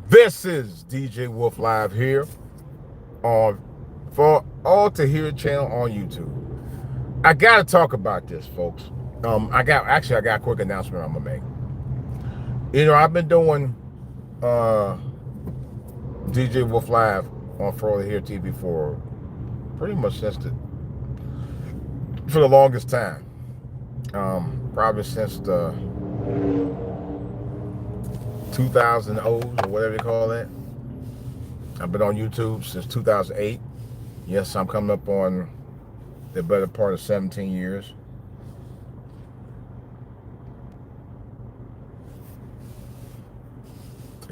This is DJ Wolf Live here on for all to hear channel on YouTube. I gotta talk about this, folks. I got a quick announcement I'm gonna make. I've been doing DJ Wolf Live on For All to Hear TV for pretty much for the longest time. Probably since the 2000 O's or whatever you call that. I've been on YouTube since 2008. Yes, I'm coming up on the better part of 17 years.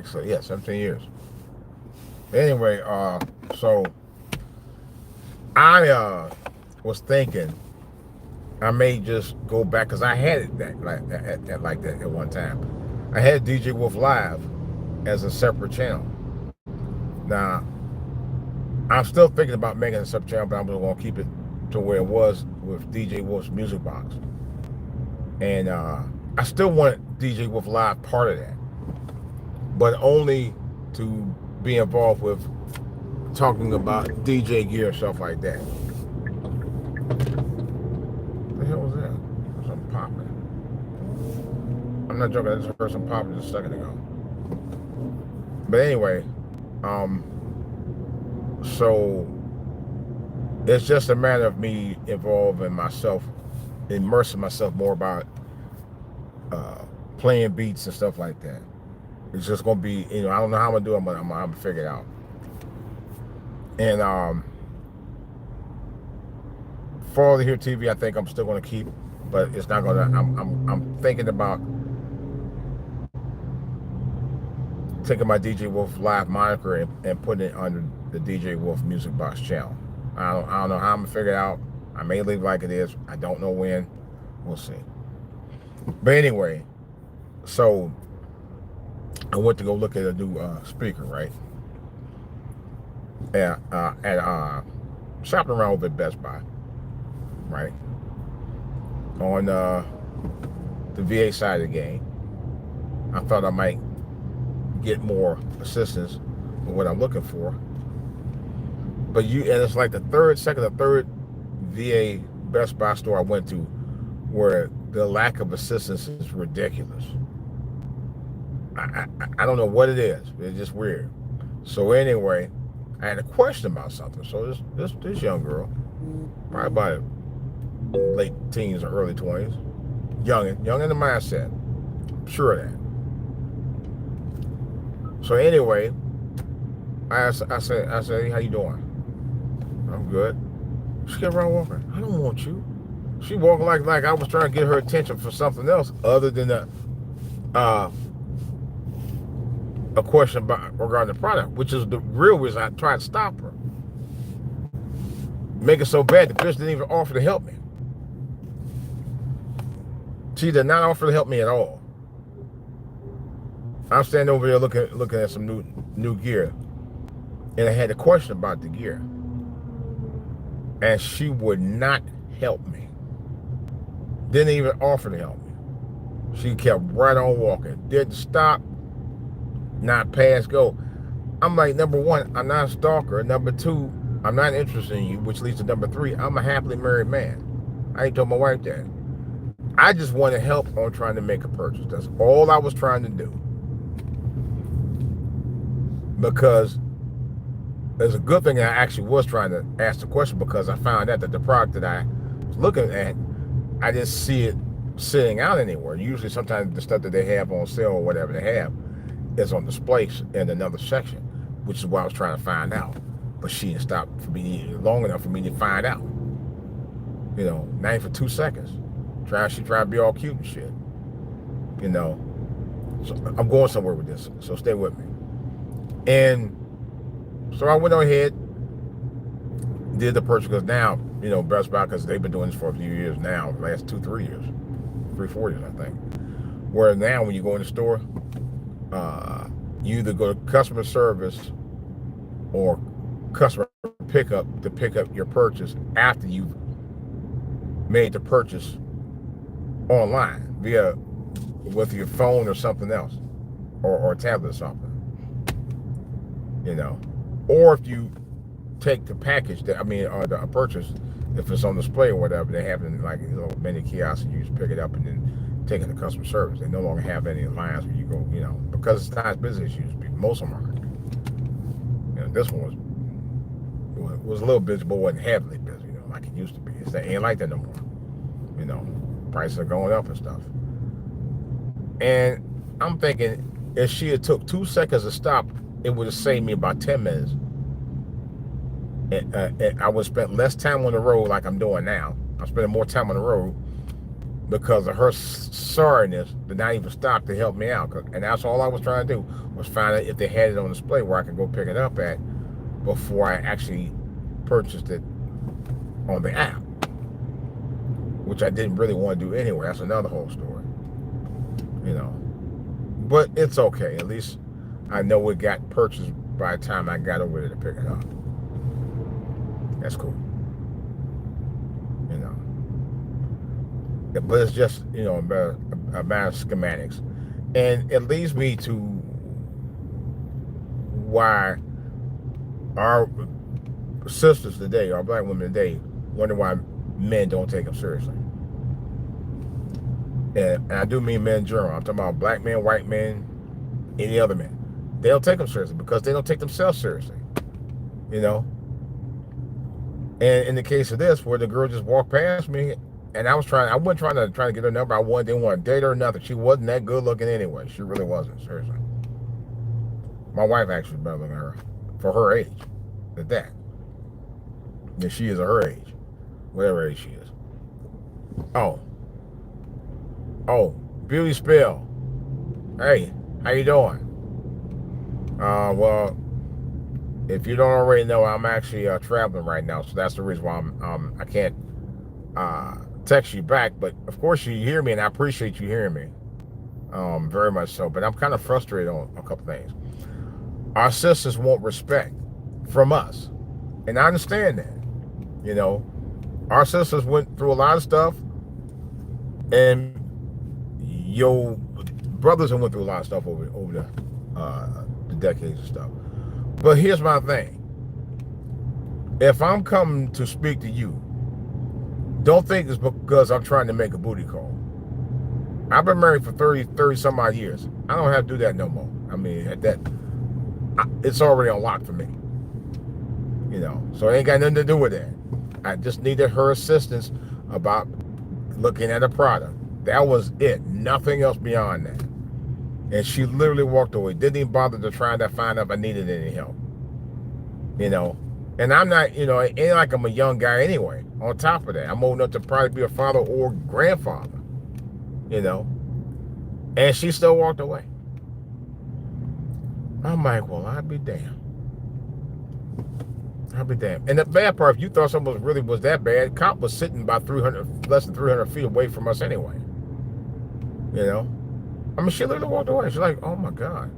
So yeah, 17 years. Anyway, so I was thinking I may just go back because I had it like that at one time. I had DJ Wolf Live as a separate channel. Now, I'm still thinking about making a separate channel, but I'm going to keep it to where it was with DJ Wolf's Music Box. And I still want DJ Wolf Live part of that, but only to be involved with talking about DJ gear and stuff like that. What the hell was that? Something popping. I'm not joking, I just heard some popping just a second ago. But anyway, so it's just a matter of me involving myself, immersing myself more about playing beats and stuff like that. It's just gonna be, I don't know how I'm gonna do it, but I'm gonna figure it out. And For All to Hear TV, I think I'm still gonna keep, but it's not gonna. I'm thinking about taking my DJ Wolf Live moniker and putting it under the DJ Wolf Music Box channel. I don't know how I'm gonna figure it out. I may leave it like it is. I don't know when. We'll see. But anyway, so I went to go look at a new speaker, right? And shopping around over at Best Buy, right? On the VA side of the game, I thought I might get more assistance with what I'm looking for. But and it's like the second or third VA Best Buy store I went to where the lack of assistance is ridiculous. I don't know what it is. It's just weird. So anyway, I had a question about something. So this young girl, probably about late teens or early 20s, young in the mindset, I'm sure of that. So anyway, I said, hey, how you doing? I'm good. She kept right walking. I don't want you. She walked like I was trying to get her attention for something else other than a question regarding the product, which is the real reason I tried to stop her. Make it so bad, the bitch didn't even offer to help me. She did not offer to help me at all. I'm standing over there looking at some new gear, and I had a question about the gear, and she would not help me. Didn't even offer to help me. She kept right on walking. Didn't stop. Not pass go. I'm like, number one, I'm not a stalker. Number two, I'm not interested in you, which leads to number three, I'm a happily married man. I ain't told my wife that. I just wanted help on trying to make a purchase. That's all I was trying to do. Because there's a good thing I actually was trying to ask the question, because I found out that the product that I was looking at, I didn't see it sitting out anywhere. Usually sometimes the stuff that they have on sale or whatever they have is on display in another section, which is what I was trying to find out. But she didn't stop for me long enough for me to find out. Not even for 2 seconds. She tried to be all cute and shit. So I'm going somewhere with this, so stay with me. And so I went on ahead, did the purchase, because now, Best Buy, because they've been doing this for a few years now, the last 4 years, I think. Where now when you go in the store, you either go to customer service or customer pickup to pick up your purchase after you've made the purchase online with your phone or something else. or a tablet or something, or if you take the package or the purchase, if it's on display or whatever, they have it in like many kiosks, and you just pick it up and then take it to customer service. They no longer have any lines where you go, because it's not as busy as it used to be. Most of them aren't. This one was a little busy, but wasn't heavily busy, like it used to be. It ain't like that no more. Prices are going up and stuff. And I'm thinking, if she had took 2 seconds to stop, it would have saved me about 10 minutes. And I would spend less time on the road like I'm doing now. I'm spending more time on the road because of her sorriness to not even stop to help me out. And that's all I was trying to do, was find out if they had it on display where I could go pick it up at before I actually purchased it on the app, which I didn't really want to do anyway. That's another whole story. But it's okay. At least I know it got purchased by the time I got over there to pick it up. That's cool. But it's just, a matter of schematics. And it leads me to why our sisters today, our black women today, wonder why men don't take them seriously. And I do mean men in general. I'm talking about black men, white men, any other men. They don't take them seriously because they don't take themselves seriously. And in the case of this, where the girl just walked past me, and I wasn't trying to get her number. Didn't want to date her or nothing. She wasn't that good looking anyway. She really wasn't, seriously. My wife actually better than her for her age. At that. And she is at her age. Whatever age she is. Oh, Beauty Spell. Hey, how you doing? Well, if you don't already know, I'm actually traveling right now, so that's the reason why I can't text you back. But of course, you hear me, and I appreciate you hearing me, very much so. But I'm kind of frustrated on a couple things. Our sisters want respect from us, and I understand that. Our sisters went through a lot of stuff, and your brothers have went through a lot of stuff over the decades and stuff. But here's my thing. If I'm coming to speak to you, don't think it's because I'm trying to make a booty call. I've been married for 30 some odd years. I don't have to do that no more. It's already unlocked for me. So it ain't got nothing to do with that. I just needed her assistance about looking at a product. That was it. Nothing else beyond that. And she literally walked away. Didn't even bother to try to find out if I needed any help. And I'm not, it ain't like I'm a young guy anyway. On top of that, I'm old enough to probably be a father or grandfather. And she still walked away. I'm like, well, I'd be damned. And the bad part, if you thought something was that bad, cop was sitting about less than 300 feet away from us anyway. She literally walked away. She's like, oh my God.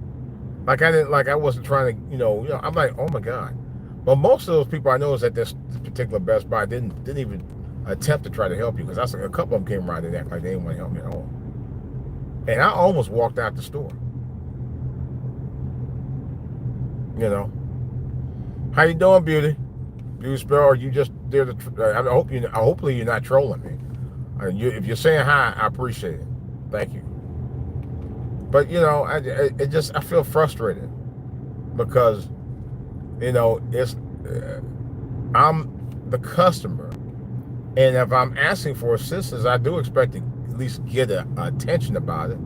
I wasn't trying to, I'm like, oh my God. But most of those people I know is at this particular Best Buy didn't even attempt to try to help you, because a couple of them came around and act like they didn't want to help me at all. And I almost walked out the store. How you doing, Beauty? Beauty Spell, are you just there to? Hopefully you're not trolling me. If you're saying hi, I appreciate it. Thank you. But I feel frustrated because it's I'm the customer, and if I'm asking for assistance, I do expect to at least get attention about it.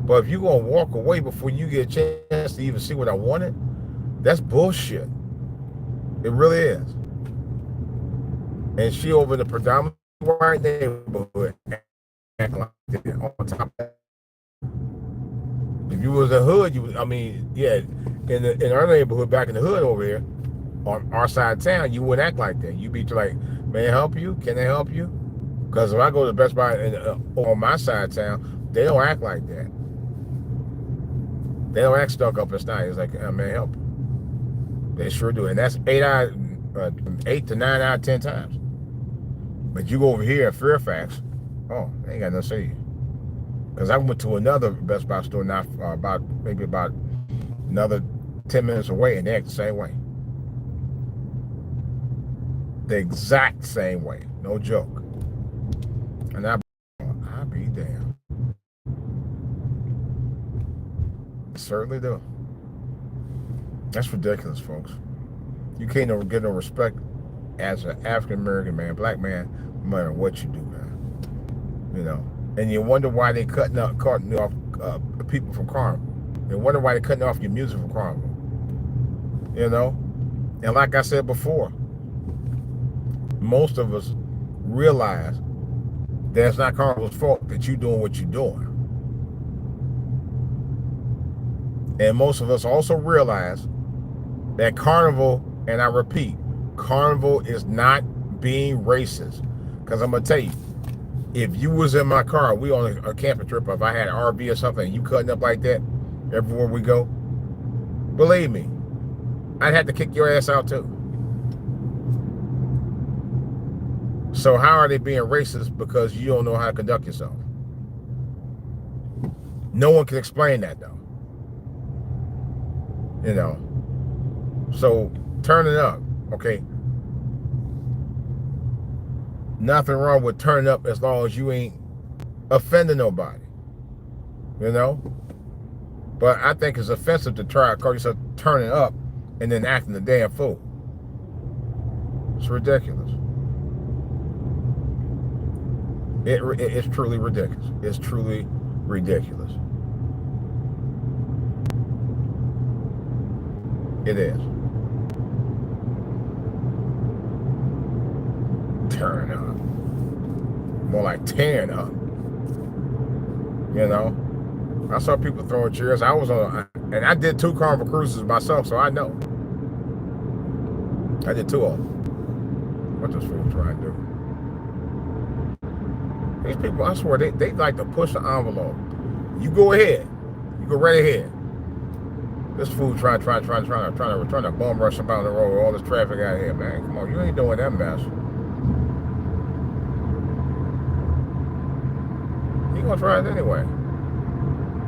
But if you're gonna walk away before you get a chance to even see what I wanted, that's bullshit. It really is. And she over in the predominantly white neighborhood acting like that on top of that. If you was a hood, in our neighborhood back in the hood over here, on our side of town, you wouldn't act like that. You'd be like, may I help you? Can I help you? Because if I go to Best Buy on my side of town, they don't act like that. They don't act stuck up and snide. It's like, may I help you? They sure do. And that's 8 to 9 out of 10 times. But you go over here at Fairfax, they ain't got nothing to say to you. Because I went to another Best Buy store now, maybe about another 10 minutes away, and they act the same way. The exact same way. No joke. And I'll be damned. Certainly do. That's ridiculous, folks. You can't get no respect as an African American man, black man, no matter what you do, man. You know, and you wonder why they cutting off people from Carnival. You wonder why they cutting off your music from Carnival. You know, and like I said before, most of us realize that it's not Carnival's fault that you're doing what you're doing. And most of us also realize that Carnival, and I repeat, Carnival is not being racist. Because I'm going to tell you, if you was in my car, we on a camping trip, if I had an RV or something, and you cutting up like that everywhere we go, believe me, I'd have to kick your ass out too. So how are they being racist because you don't know how to conduct yourself? No one can explain that though. You know, so turn it up, okay? Nothing wrong with turning up as long as you ain't offending nobody, you know? But I think it's offensive to try to call yourself turning up and then acting a damn fool. It's ridiculous. It's truly ridiculous. It's truly ridiculous. It is. Turn up. More like tearing up. You know? I saw people throwing chairs. And I did 2 Carnival cruises myself, so I know. I did 2 of them. What this fool trying to do? These people, I swear, they like to push the envelope. You go ahead. You go right ahead. This fool trying to bum rush somebody on the road with all this traffic out here, man. Come on, you ain't doing that mess. You gonna try it anyway.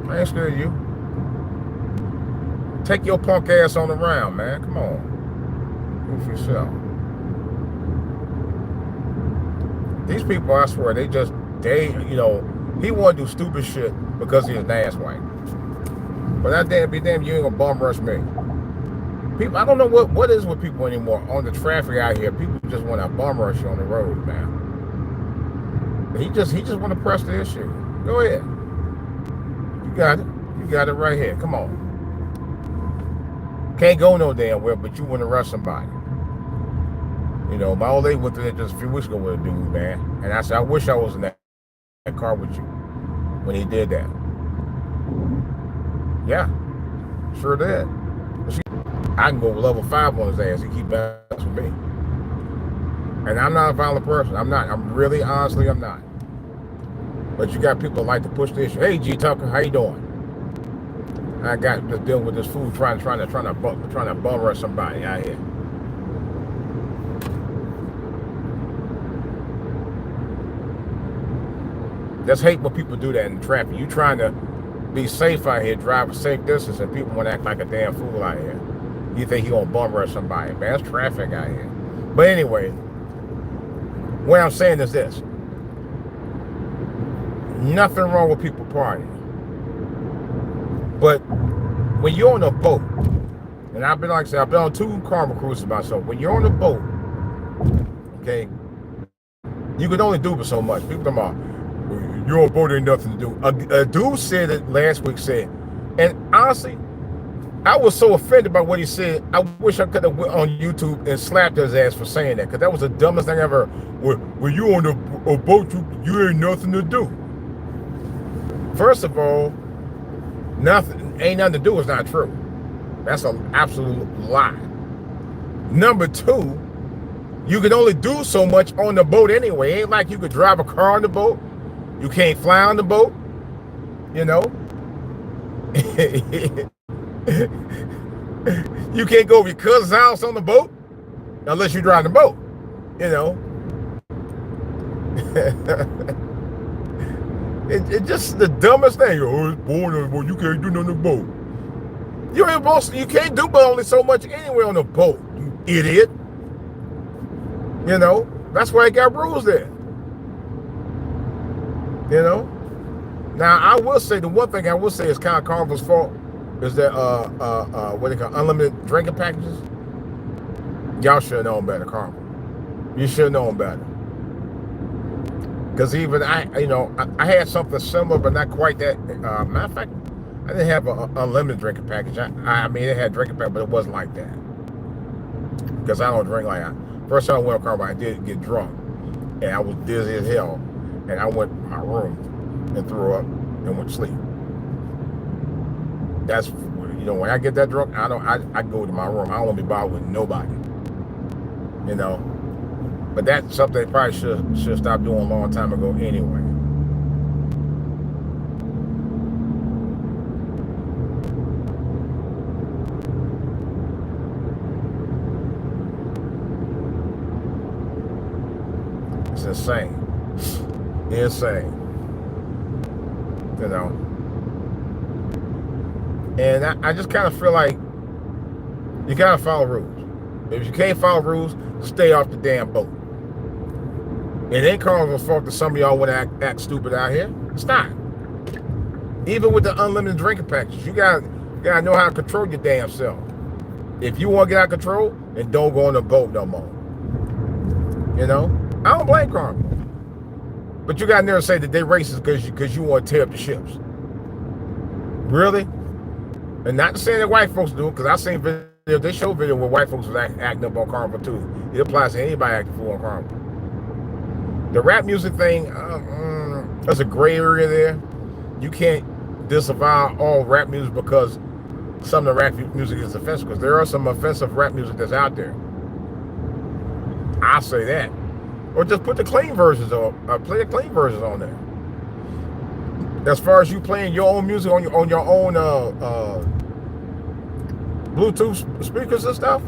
I ain't scared of you. Take your punk ass on the round, man. Come on. Do it for yourself. These people, I swear, you know, he want to do stupid shit because he's an ass white. But that damn be damn, you ain't gonna bum rush me. People, I don't know what is with people anymore on the traffic out here. People just want to bum rush you on the road, man. He just want to press the issue. Go ahead. You got it. You got it right here. Come on. Can't go no damn well, but you want to rush somebody. You know, my old lady went through that just a few weeks ago with a dude, man. And I said, I wish I was in that car with you when he did that. Yeah, sure did. I can go level 5 on his ass. He keep messing with me. And I'm not a violent person. I'm not. Honestly, I'm not. But you got people that like to push the issue. Hey, G Tucker, how you doing? I got to deal with this fool trying to bum rush somebody out here. Just hate when people do that in traffic. You trying to be safe out here, drive a safe distance, and people want to act like a damn fool out here. You think he gonna bum rush somebody, man? That's traffic out here. But anyway, what I'm saying is this: nothing wrong with people partying, but when you're on a boat, and I've been, like I said, I've been on 2 Carnival cruises myself. When you're on a boat, okay, you can only do but so much. People talking about, you're on a boat, ain't nothing to do. A dude said it last week, and honestly, I was so offended by what he said. I wish I could have went on YouTube and slapped his ass for saying that, because that was the dumbest thing I ever heard. When you on a boat, you ain't nothing to do. First of all, ain't nothing to do is not true. That's an absolute lie. Number 2, you can only do so much on the boat anyway. It ain't like you could drive a car on the boat. You can't fly on the boat, you know. You can't go to your cousin's house on the boat unless you drive the boat, you know. It's just the dumbest thing. Oh, it's boring. Well, you can't do nothing on the boat. You can't do but only so much anyway on the boat, you idiot. You know, that's why it got rules there. You know. Now I will say the one thing I will say is kind of Carnival's fault is that what they call unlimited drinking packages. Y'all should have known better, Carnival. You should have known better. Because even I had something similar, but not quite that. Matter of fact, I didn't have an unlimited drinking package. I mean, it had drinking package, but it wasn't like that. Because I don't drink like that. First time I went on Carnival, I did get drunk, and I was dizzy as hell, and I went to my room and threw up and went to sleep. That's when I get that drunk, I go to my room. I don't want to be bothered with nobody. You know. But that's something they probably should stop doing a long time ago anyway. It's insane. Insane. You know. And I just kind of feel like you gotta follow rules. If you can't follow rules, stay off the damn boat. It ain't Carnival's fault that some of y'all want to act stupid out here. It's not. Even with the unlimited drinking packages, you gotta know how to control your damn self. If you want to get out of control, then don't go on the boat no more. You know? I don't blame Carnival. But you gotta never say that they racist because you want to tear up the ships. Really? And not to say that white folks do, because I've seen videos, they show video where white folks was acting up on Carnival too. It applies to anybody acting fool on Carnival. The rap music thing, there's a gray area there. You can't disavow all rap music because some of the rap music is offensive, because there are some offensive rap music that's out there. I'll say that. Or just put the clean versions on, play the clean versions on there. As far as you playing your own music on your own Bluetooth speakers and stuff,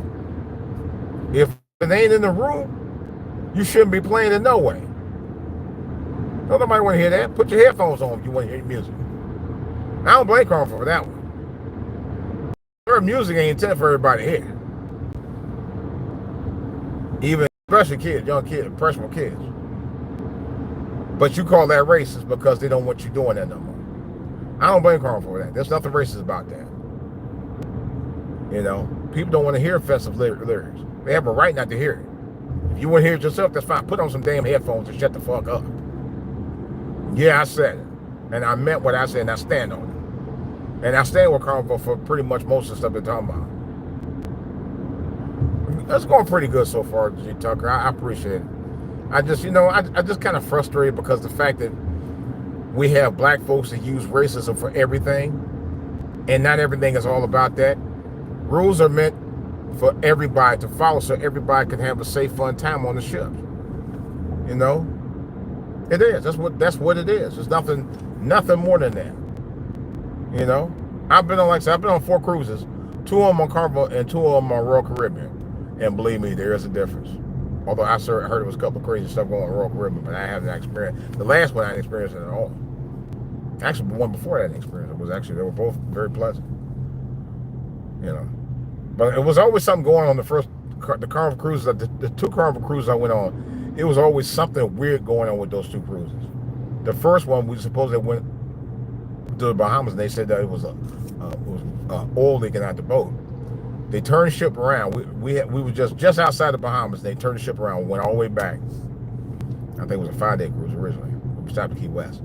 if it ain't in the room, you shouldn't be playing it no way. Don't nobody want to hear that. Put your headphones on if you want to hear music. I don't blame Carnival for that one. Her music ain't intended for everybody to hear. Even especially kids, young kids, impressionable kids. But you call that racist because they don't want you doing that no more. I don't blame Carnival for that. There's nothing racist about that. You know, people don't want to hear offensive lyrics. They have a right not to hear it. If you want to hear it yourself, that's fine. Put on some damn headphones and shut the fuck up. Yeah, I said it. And I meant what I said, and I stand on it. And I stand with Carnival for pretty much most of the stuff they're talking about. That's going pretty good so far, G. Tucker. I appreciate it. I just kind of frustrated because the fact that we have black folks that use racism for everything, and not everything is all about that. Rules are meant for everybody to follow so everybody can have a safe, fun time on the ship. You know? It is. That's what it is. There's nothing more than that. You know? I've been on 4 cruises, 2 of them on Carnival and 2 of them on Royal Caribbean. And believe me, there is a difference. Although I heard there was a couple of crazy stuff going on Royal Caribbean, but I haven't experienced. The last one I didn't experience it at all. Actually, the one before I didn't experience it they were both very pleasant. You know, but it was always something going on the Carnival cruises. The 2 Carnival cruises I went on, it was always something weird going on with those 2 cruises. The first one, we supposedly went to the Bahamas, and they said that it was oil leaking out the boat. They turned the ship around. We were just outside the Bahamas. They turned the ship around, went all the way back. I think it was a 5-day cruise originally. We stopped at Key West.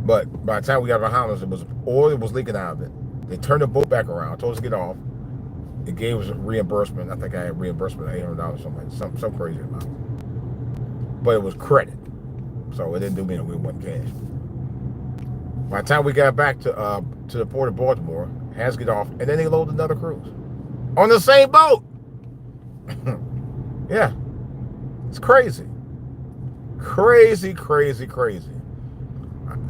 But by the time we got to the Bahamas, oil was leaking out of it. They turned the boat back around, told us to get off. It gave us a reimbursement. I think I had reimbursement of $800 or something, some crazy amount. But it was credit, so it didn't do me no good. It wasn't cash. By the time we got back to the port of Baltimore, had to get off, and then they loaded another cruise on the same boat. Yeah, it's crazy, crazy.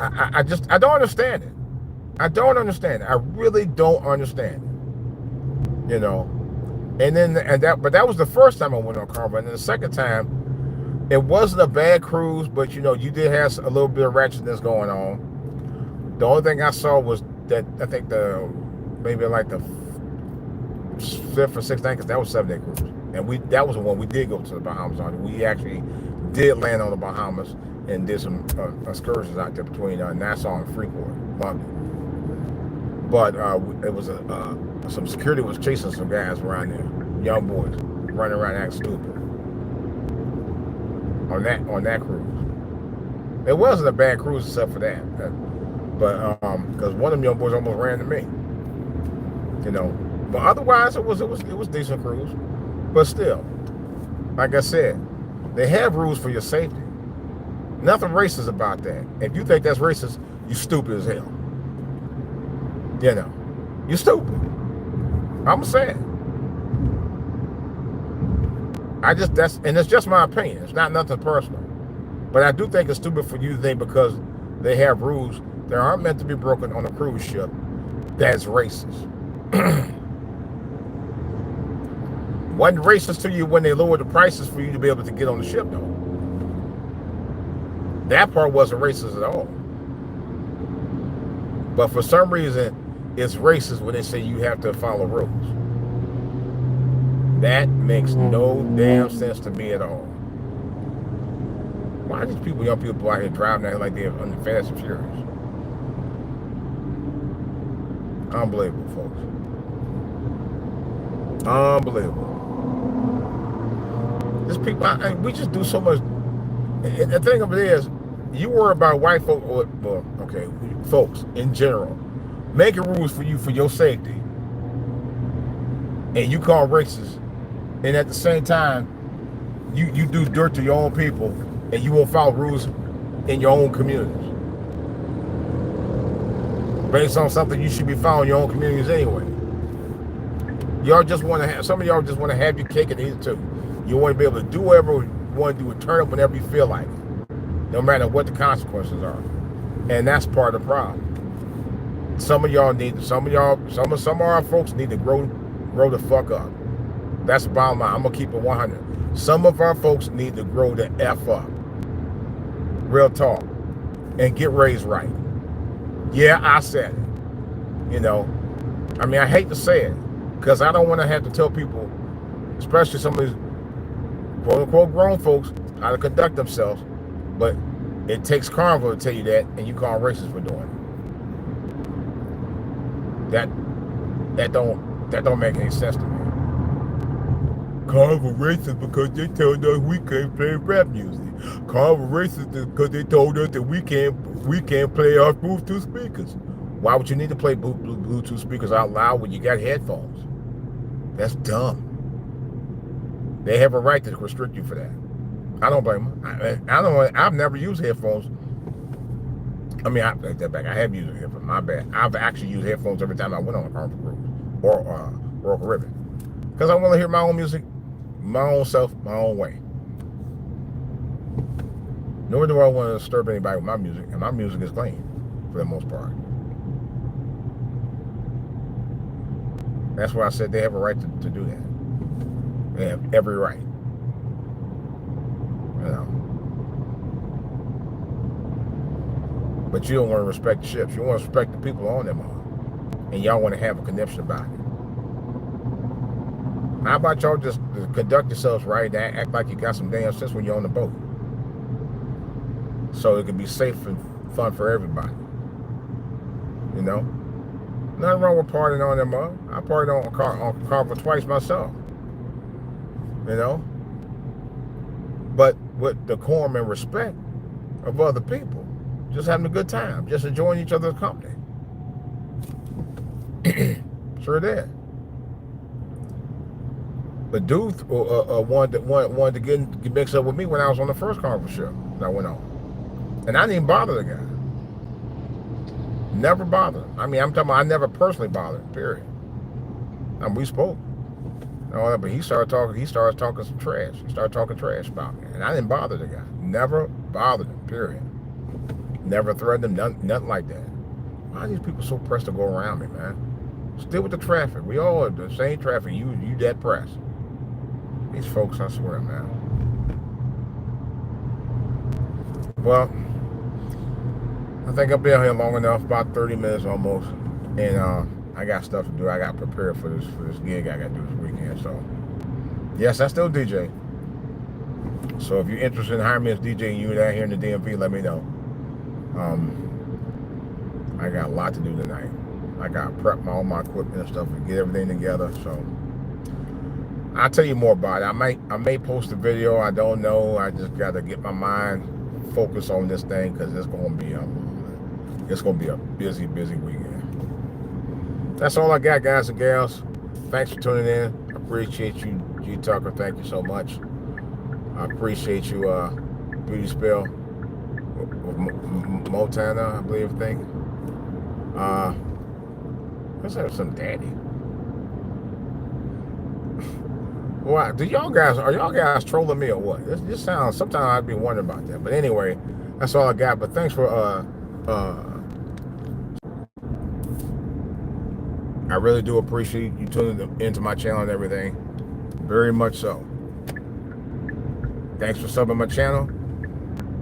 I don't understand it. I don't understand it. I really don't understand it. You know, but that was the first time I went on Carnival, and then the second time, It wasn't a bad cruise, but you know, you did have a little bit of ratchetness going on. The only thing I saw was that I think maybe like the fifth or sixth night, because that was 7-day cruise, and that was the one we did go to the Bahamas on. We actually did land on the Bahamas and did some excursions out there between Nassau and Freeport, London. But it was some security was chasing some guys around there, young boys running around acting stupid on that cruise. It wasn't a bad cruise except for that, but because one of them young boys almost ran to me, you know. But otherwise, it was decent cruise. But still, like I said, they have rules for your safety. Nothing racist about that. If you think that's racist, you're stupid as hell. You know, you're stupid. I'm saying. And it's just my opinion. It's not nothing personal. But I do think it's stupid for you to think because they have rules that aren't meant to be broken on a cruise ship, that's racist. Wasn't racist to you when they lowered the prices for you to be able to get on the ship, though. That part wasn't racist at all. But for some reason, it's racist when they say you have to follow rules. That makes no damn sense to me at all. Why are these young people out here driving out like they're on the Fast and Furious? Unbelievable, folks. Unbelievable. These people, we just do so much. And the thing of it is, you worry about white folks, folks in general, making rules for you for your safety, and you call racist, and at the same time, you do dirt to your own people, and you won't follow rules in your own communities based on something you should be following your own communities anyway. Y'all just want to have, some of y'all just want to have your cake and eat it too. You want to be able to do whatever you want to do and turn up whenever you feel like it, no matter what the consequences are. And that's part of the problem. Some of our folks need to grow the fuck up. That's the bottom line. I'm gonna keep it 100. Some of our folks need to grow the F up. Real talk. And get raised right. Yeah, I said it. You know, I mean, I hate to say it, because I don't want to have to tell people, especially some of these quote-unquote grown folks, how to conduct themselves. But it takes Carnival to tell you that, and you call them racist for doing it. That don't make any sense to me. Carnival racist because they told us we can't play rap music. Carnival racist because they told us that we can't play our Bluetooth speakers. Why would you need to play Bluetooth speakers out loud when you got headphones? That's dumb. They have a right to restrict you for that. I don't blame them. I've never used headphones. I mean, I take that back. I have used headphones. My bad. I've actually used headphones every time I went on a Carnival cruise or Royal Caribbean, because I want to hear my own music, my own self, my own way. Nor do I want to disturb anybody with my music, and my music is clean for the most part. That's why I said they have a right to do that. They have every right. You know. But you don't want to respect the ships. You want to respect the people on them all. And y'all want to have a connection about it. How about y'all just conduct yourselves right and act like you got some damn sense when you're on the boat, so it can be safe and fun for everybody. You know? Nothing wrong with partying on them up. I partied on Carnival twice myself. You know? But with decorum and respect of other people. Just having a good time. Just enjoying each other's company. Sure did. But dude wanted to get mixed up with me when I was on the first Carnival ship that I went on. And I didn't even bother the guy. Never bothered him. I mean, I'm talking about I never personally bothered him, period. I mean, we spoke. But he started talking some trash. He started talking trash about me. And I didn't bother the guy. Never bothered him, period. Never threatened him, nothing like that. Why are these people so pressed to go around me, man? Still with the traffic. We all are the same traffic. You that pressed. These folks, I swear, man. Well, I think I've been here long enough, about 30 minutes almost, and I got stuff to do. I got prepared for this gig I got to do this weekend. So, yes, I still DJ. So if you're interested in hiring me as DJ and you're down here in the DMV, let me know. I got a lot to do tonight. I got to prep all my equipment and stuff and get everything together. So I'll tell you more about it. I may post a video. I don't know. I just got to get my mind focused on this thing because it's gonna be a busy weekend. That's all I got, guys and gals. Thanks for tuning in. I appreciate you, G Tucker. Thank you so much. I appreciate you, Beauty Spell, Montana, I believe. Let's have some daddy. Well, are y'all guys trolling me or what? This just sounds. Sometimes I'd be wondering about that. But anyway, that's all I got. But thanks for I really do appreciate you tuning into my channel and everything. Very much so. Thanks for subbing my channel.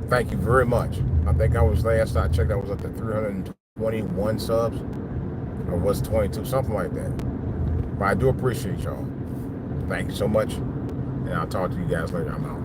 Thank you very much. I think last I checked, I was up to 321 subs. Or was 22, something like that. But I do appreciate y'all. Thank you so much. And I'll talk to you guys later. I'm out.